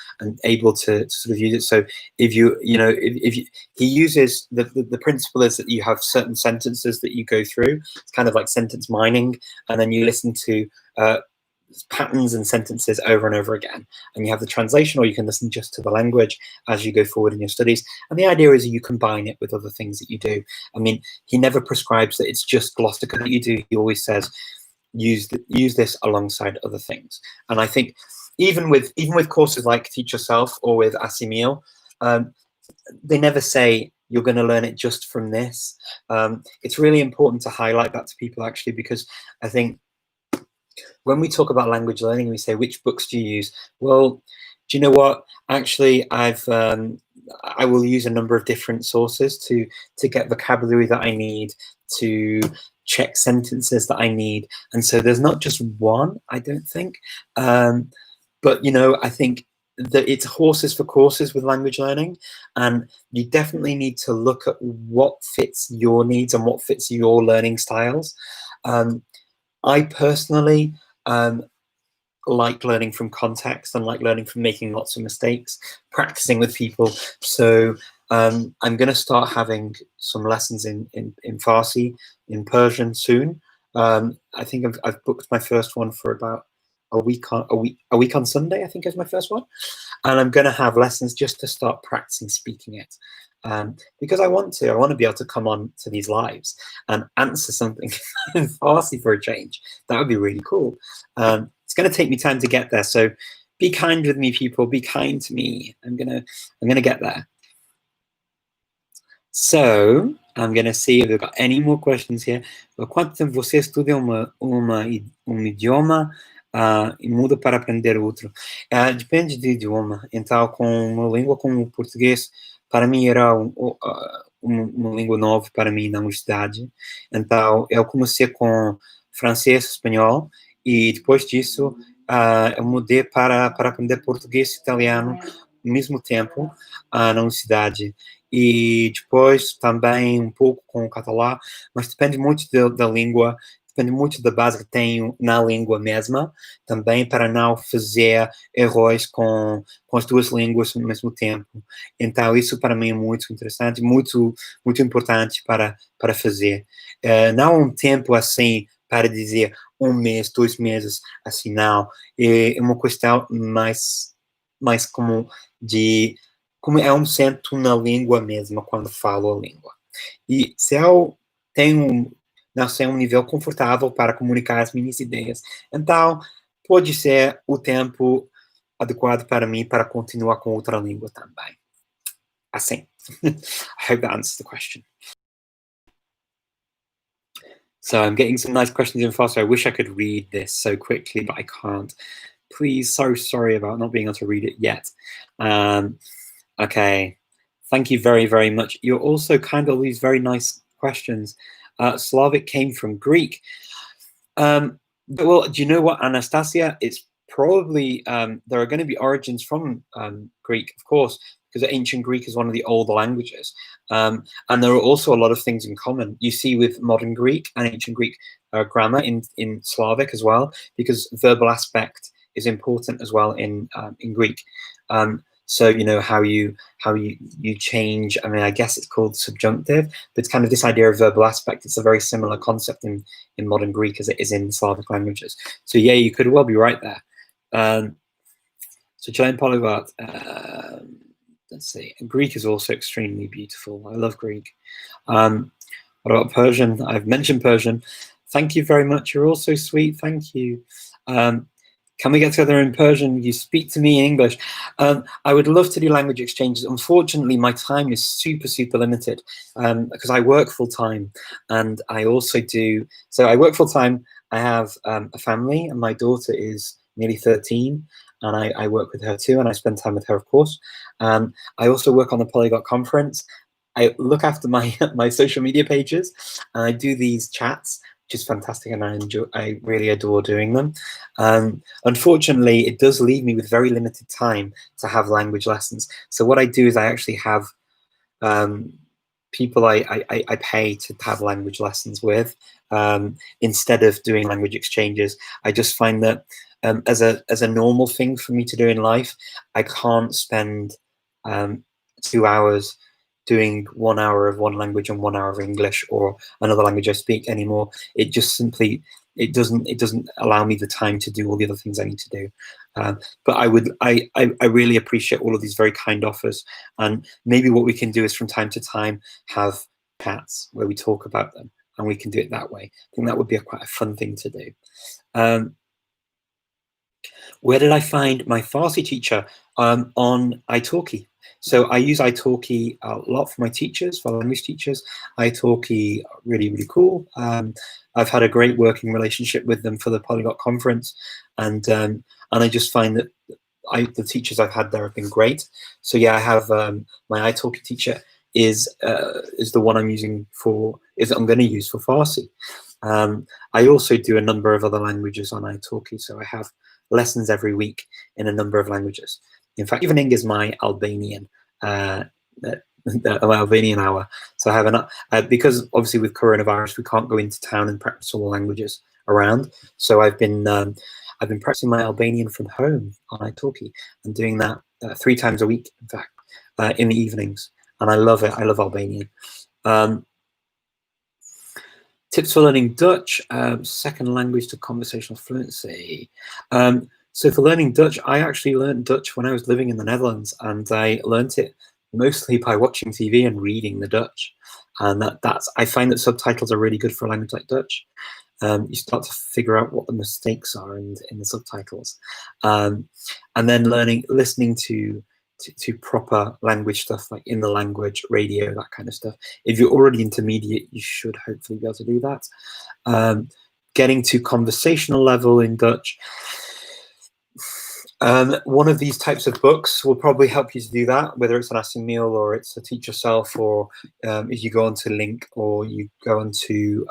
able to sort of use it. So if he uses the principle is that you have certain sentences that you go through. It's kind of like sentence mining, and then you listen to patterns and sentences over and over again, and you have the translation, or you can listen just to the language as you go forward in your studies. And the idea is you combine it with other things that you do. I mean, he never prescribes that it's just Glossika that you do. He always says use this alongside other things. And I think even with courses like Teach Yourself or with Asimil, they never say you're going to learn it just from this. It's really important to highlight that to people, actually, because I think when we talk about language learning, we say, which books do you use? Well, do you know what? Actually, I will use a number of different sources to get vocabulary that I need, to check sentences that I need. And so there's not just one, I don't think. But, I think that it's horses for courses with language learning. And you definitely need to look at what fits your needs and what fits your learning styles. I personally like learning from context and like learning from making lots of mistakes, practicing with people. So I'm going to start having some lessons in Farsi, in Persian soon. I think I've booked my first one for about a week on Sunday, I think is my first one. And I'm going to have lessons just to start practicing speaking it. Because I want to be able to come on to these lives and answer something in Farsi for a change. That would be really cool. It's going to take me time to get there. So be kind with me, people. Be kind to me. I'm gonna get there. So I'm gonna see if we've got any more questions here. Quanto tempo você estuda um idioma e muda para aprender outro? Depende do idioma. Então, com uma língua como o português, para mim era uma língua nova para mim na universidade. Então, eu comecei com francês, espanhol, e depois disso eu mudei para aprender português e italiano ao mesmo tempo na universidade. E depois também um pouco com o catalão, mas depende muito da língua, depende muito da base que tenho na língua mesma, também para não fazer erros com as duas línguas ao mesmo tempo. Então, isso para mim é muito interessante, muito importante para fazer. Não um tempo assim para dizer 1 mês, 2 meses, assim, não. É uma questão mais como eu sento na língua mesmo quando falo a língua. E se eu nascer um nível confortável para comunicar as minhas ideias, então pode ser o tempo adequado para mim para continuar com outra língua também. Assim. I hope that answers the question. So I'm getting some nice questions in Farsi. I wish I could read this so quickly, but I can't. Please, so sorry about not being able to read it yet. Okay, thank you very, very much. You're also kind of these very nice questions. Slavic came from Greek. Well, do you know what, Anastasia? It's probably, there are going to be origins from Greek, of course, because ancient Greek is one of the older languages. And there are also a lot of things in common. You see with modern Greek and ancient Greek grammar in Slavic as well, because verbal aspect is important as well in Greek. So you know how you change. I mean, I guess it's called subjunctive, but it's kind of this idea of verbal aspect. It's a very similar concept in modern Greek as it is in Slavic languages. So yeah, you could well be right there. So Chilean polyglot. Let's see. Greek is also extremely beautiful. I love Greek. What about Persian? I've mentioned Persian. Thank you very much. You're all so sweet. Thank you. Can we get together in Persian? You speak to me in English. I would love to do language exchanges. Unfortunately, my time is super, super limited because I work full time, and I also do. So I work full time. I have a family, and my daughter is nearly 13, and I work with her too, and I spend time with her, of course. I also work on the Polyglot conference. I look after my social media pages, and I do these chats, which is fantastic, and I really adore doing them. Unfortunately, it does leave me with very limited time to have language lessons. So what I do is I actually have people I pay to have language lessons with instead of doing language exchanges. I just find that as a normal thing for me to do in life, I can't spend 2 hours doing 1 hour of one language and 1 hour of English or another language I speak anymore. It just simply it doesn't allow me the time to do all the other things I need to do. But I really appreciate all of these very kind offers, and maybe what we can do is from time to time have chats where we talk about them, and we can do it that way. I think that would be quite a fun thing to do. Where did I find my Farsi teacher? On italki. So I use italki a lot for my teachers, for language teachers. italki, really, really cool. I've had a great working relationship with them for the Polyglot conference, and I just find that the teachers I've had there have been great. So yeah, I have my italki teacher is the one I'm going to use for Farsi. I also do a number of other languages on italki, so I have lessons every week in a number of languages. In fact, evening is my Albanian my Albanian hour. So I have because obviously with coronavirus we can't go into town and practice all the languages around. So I've been practicing my Albanian from home on italki and doing that 3 times a week, in fact, in the evenings, and I love it. I love Albanian. Tips for learning Dutch, second language to conversational fluency. So for learning Dutch, I actually learned Dutch when I was living in the Netherlands, and I learned it mostly by watching TV and reading the Dutch. And I find that subtitles are really good for a language like Dutch. You start to figure out what the mistakes are in the subtitles, and then listening to proper language stuff, like in the language radio, that kind of stuff. If you're already intermediate, you should hopefully be able to do that. Getting to conversational level in Dutch. One of these types of books will probably help you to do that, whether it's an Assimil or it's a Teach Yourself, or if you go onto Link, or you go onto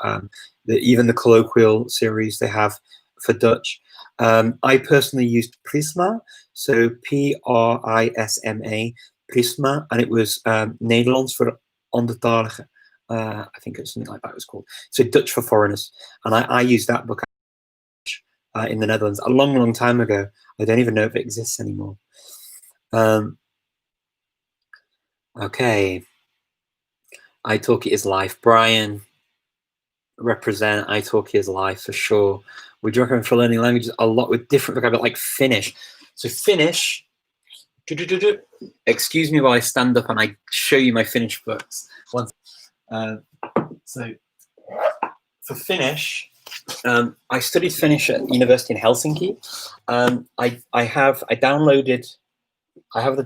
even the colloquial series they have for Dutch. I personally used Prisma, so Prisma, Prisma, and it was Nederlands voor ondertaligen. I think it's something like that it was called. So Dutch for foreigners, and I used that book in the Netherlands a long, long time ago. I don't even know if it exists anymore. Okay. italki is life. Brian, represent. italki is life for sure. Would you recommend for learning languages a lot with different vocabulary, like Finnish? So Finnish, excuse me while I stand up and I show you my Finnish books. So for Finnish, I studied Finnish at university in Helsinki. I have the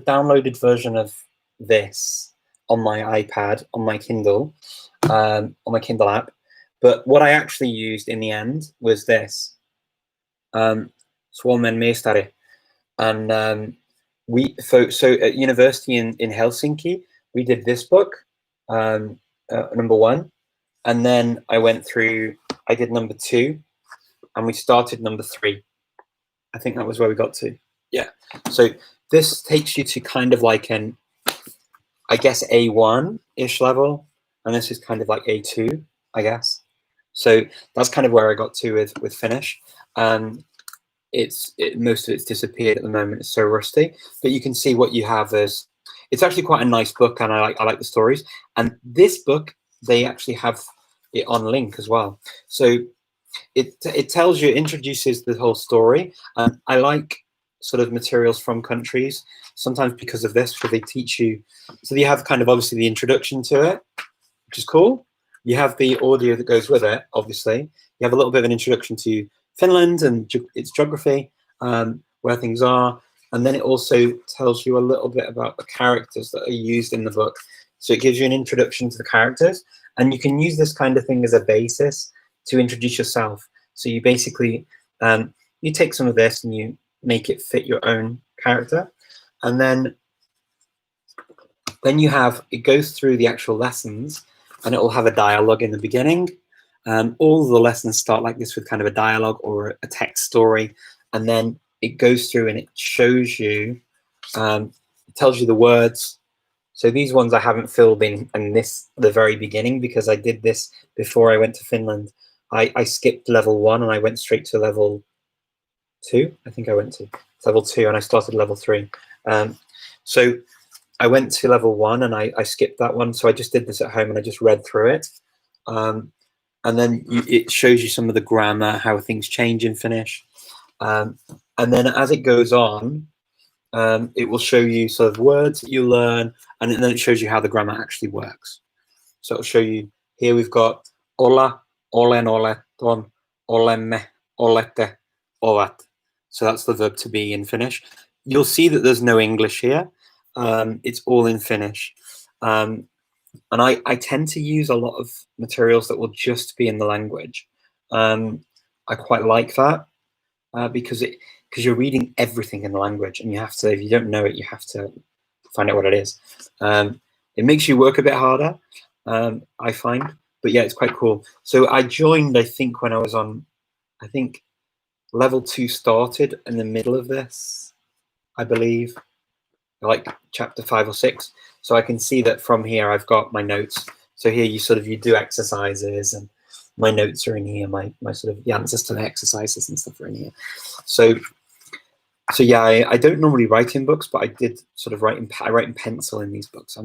downloaded version of this on my iPad, on my Kindle app. But what I actually used in the end was this, Suomen Mestari. And so at university in Helsinki, we did this book, number 1. And then I did number 2, and we started number 3. I think that was where we got to. Yeah. So this takes you to kind of like I guess A1-ish level, and this is kind of like A2, I guess. So that's kind of where I got to with Finnish. Most of it's disappeared at the moment. It's so rusty, but you can see what you have as. It's actually quite a nice book, and I like the stories. And this book, they actually have it on Link as well. So it tells you, it introduces the whole story. I like sort of materials from countries sometimes because of this, because they teach you. So you have kind of obviously the introduction to it, which is cool. You have the audio that goes with it, obviously. You have a little bit of an introduction to Finland and its geography, where things are. And then it also tells you a little bit about the characters that are used in the book. So it gives you an introduction to the characters. And you can use this kind of thing as a basis to introduce yourself. So you basically, you take some of this and you make it fit your own character. And then it goes through the actual lessons, and it will have a dialogue in the beginning. All the lessons start like this with kind of a dialogue or a text story, and then it goes through and it shows you, it tells you the words. So these ones I haven't filled in the very beginning, because I did this before I went to Finland. I skipped level 1 and I went straight to level 2. I think I went to level 2 and I started level 3. So I went to level 1 and I skipped that one. So I just did this at home and I just read through it. And then it shows you some of the grammar, how things change in Finnish. And then as it goes on, it will show you sort of words that you learn, and then it shows you how the grammar actually works. So it'll show you, here we've got olla, olen, oleton, olemme, olette, ovat. So that's the verb to be in Finnish. You'll see that there's no English here. It's all in Finnish. And I tend to use a lot of materials that will just be in the language. I quite like that because you're reading everything in the language, and you have to, if you don't know it, you have to find out what it is. It makes you work a bit harder, I find, but yeah, it's quite cool. So I joined, I think, when I was on, I think level 2 started in the middle of this, I believe, like chapter 5 or 6. So I can see that from here I've got my notes. So here you do exercises, and my notes are in here. My sort of the answers to the exercises and stuff are in here. So yeah, I don't normally write in books, but I did sort of write in pencil in these books.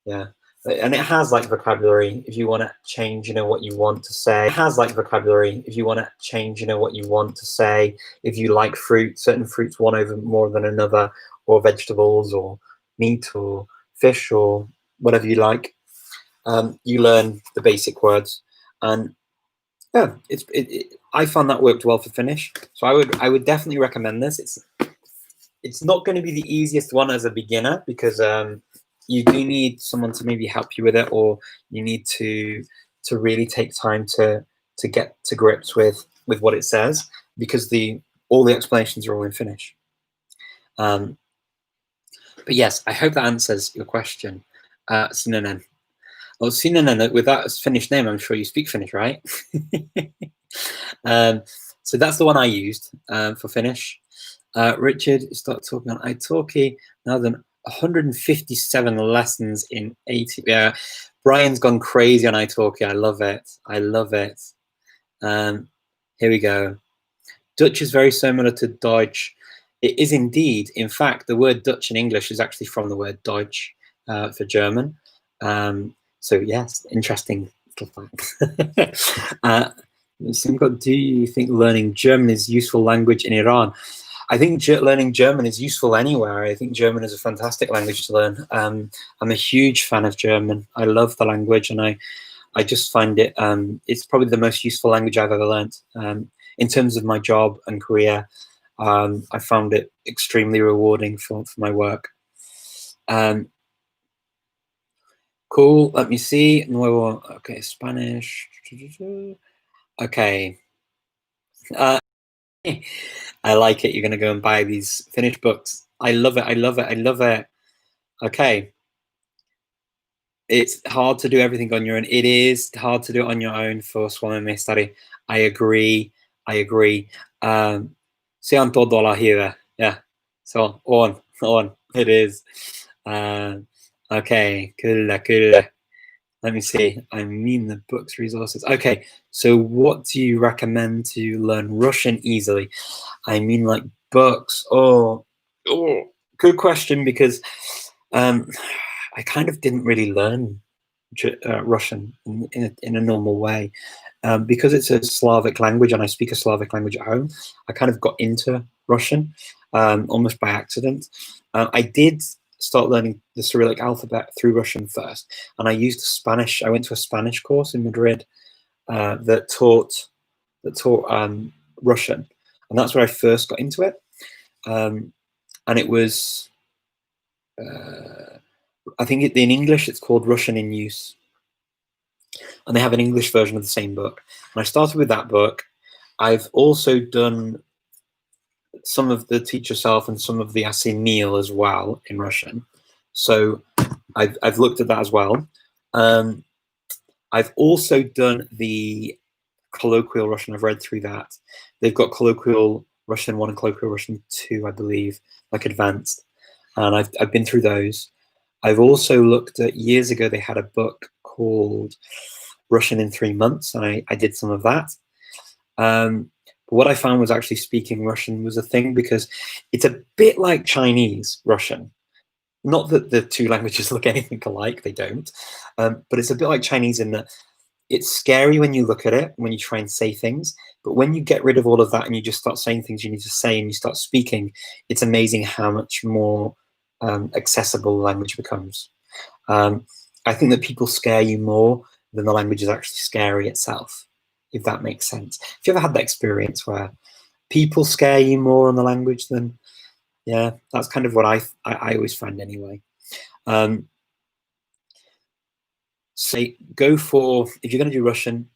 Yeah. And it has like vocabulary if you want to change, what you want to say. It has like vocabulary if you want to change, what you want to say. If you like fruit, certain fruits one over more than another, or vegetables, or meat, or fish, or whatever you like. You learn the basic words, and yeah, I found that worked well for Finnish. So I would definitely recommend this. It's not going to be the easiest one as a beginner, because you do need someone to maybe help you with it, or you need to really take time to get to grips with what it says, because all the explanations are all in Finnish. But yes, I hope that answers your question. Sinanen. Oh, Sinanen, with that Finnish name, I'm sure you speak Finnish, right? So that's the one I used for Finnish. Richard, start talking on italki. Now then, 157 lessons in 80. Yeah, Brian's gone crazy on italki. I love it. I love it. Here we go. Dutch is very similar to Deutsch. It is indeed. In fact, the word Dutch in English is actually from the word Deutsch for German. So yes, interesting little fact. Simcott, do you think learning German is useful language in Iran? I think learning German is useful anywhere. I think German is a fantastic language to learn. I'm a huge fan of German. I love the language, and I just find it, it's probably the most useful language I've ever learned. In terms of my job and career, I found it extremely rewarding for my work. Cool, let me see. Nuevo, okay, Spanish. Okay. I like it. You're going to go and buy these Finnish books. I love it. I love it. I love it. Okay. It's hard to do everything on your own. It is hard to do it on your own for Suomen study. I agree. I agree. Se on todella hyvä. Yeah. So on. It is. Okay. Kyllä, kyllä. Let me see. I mean the books, resources. Okay. So what do you recommend to learn Russian easily? I mean like books. Oh, good question, because I kind of didn't really learn Russian in a normal way, because it's a Slavic language and I speak a Slavic language at home. I kind of got into Russian almost by accident. I did start learning the Cyrillic alphabet through Russian first, and I used Spanish. I went to a Spanish course in Madrid that taught Russian, and that's where I first got into it. And it was, I think in English it's called Russian in Use, and they have an English version of the same book. And I started with that book. I've also done some of the Teach Yourself and some of the Asimil as well in Russian. So I've looked at that as well. I've also done the colloquial Russian. I've read through that. They've got colloquial Russian 1 and colloquial Russian 2, I believe, like advanced. And I've been through those. I've also looked at, years ago, they had a book called Russian in 3 months, and I did some of that. But what I found was actually speaking Russian was a thing, because it's a bit like Chinese Russian. Not that the two languages look anything alike, they don't. But it's a bit like Chinese in that it's scary when you look at it, when you try and say things. But when you get rid of all of that and you just start saying things you need to say and you start speaking, it's amazing how much more accessible language becomes. I think that people scare you more than the language is actually scary itself, if that makes sense. Have you ever had that experience where people scare you more on the language than, yeah, that's kind of what I always find anyway. So go for, if you're going to do Russian,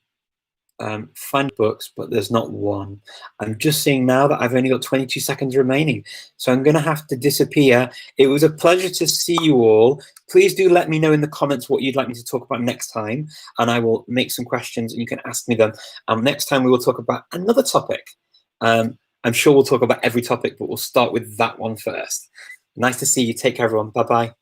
find books, but there's not one. I'm just seeing now that I've only got 22 seconds remaining, so I'm going to have to disappear. It was a pleasure to see you all. Please do let me know in the comments what you'd like me to talk about next time, and I will make some questions and you can ask me them. Next time we will talk about another topic. I'm sure we'll talk about every topic, but we'll start with that one first. Nice to see you. Take care, everyone. Bye-bye.